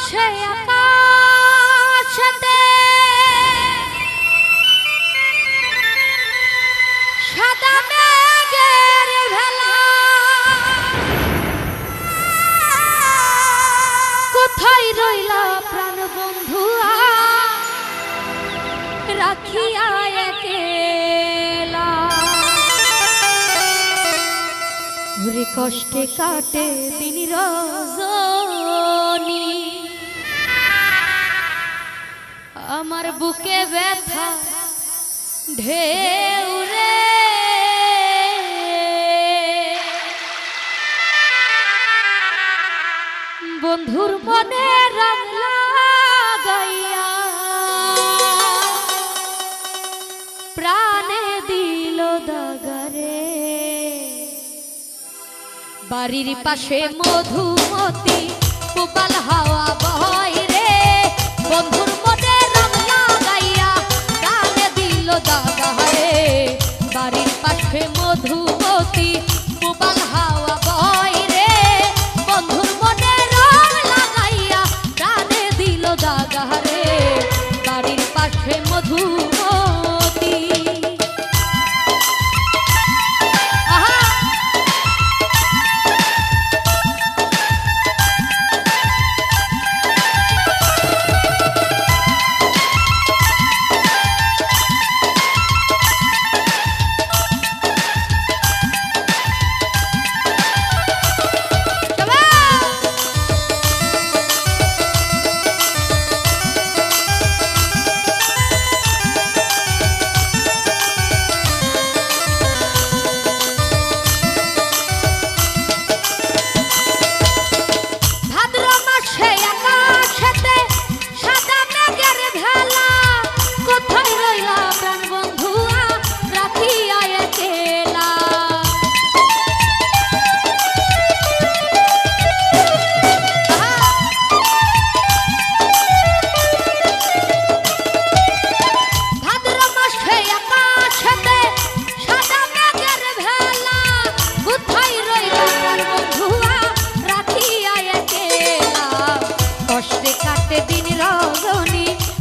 সে আকাশেতে সাদা মেঘের ভেলা, কোথায় রইলা প্রাণ বন্ধুয়া রাখিয়া একেলা। ওরে কষ্টে কাটে দিন রজনী, আমার বুকে ব্যথা ঢেউ রে। বন্ধুর মনে রং লাগাইয়া প্রাণে দিল দাগারে। বাড়ির পাশে মধুমতি পুবাল হাওয়া বয় রে। বন্ধুর মনে রং লাগাইয়া প্রাণে দিল দাগারে। বাড়ির পাশে মধুমতি পুবাল হাওয়া বয় রে। বন্ধুর মনে রং লাগাইয়া প্রাণে দিল দাগারে। বাড়ির পাশে মধুমতি।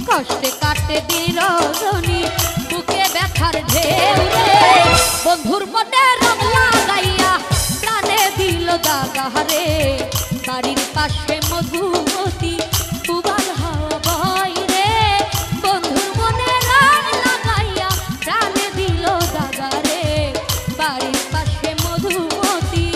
কষ্টে কাটে দিন রজনী, বুকে ব্যথার ঢেউ রে। বন্ধুর মনে রং লাগাইয়া প্রাণে দিল দাগারে। বাড়ির পাশে মধুমতি পুবাল হাওয়া বয় রে। বন্ধুর মনে রং লাগাইয়া প্রাণে দিল দাগারে। বাড়ির পাশে মধুমতি।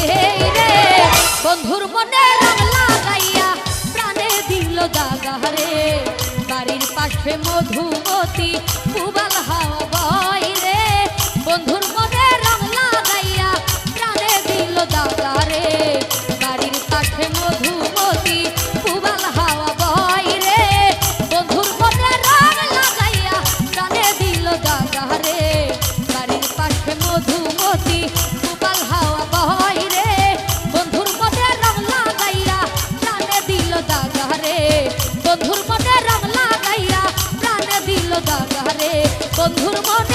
রে বন্ধুর মনে রং লাগাইয়া প্রাণে দিল দাগা রে বাড়ির পাশে মধুমতি পুবাল হাওয়া বয় রে বন্ধুর মনে রং লাগাইয়া প্রাণে দিল দাগা রে বাড়ির পাশে মধুমতি পুবাল হাওয়া বয় রে বন্ধুর মনে রং লাগাইয়া প্রাণে দিল দাগা রে বাড়ির পাশে মধুমতি পুবাল হাওয়া বয় রে বন্ধুর মনে রং লাগাইয়া প্রাণে দিল দাগা রে বন্ধুর মনে রং লাগাইয়া প্রাণে দিল দাগা রে বন্ধুর মনে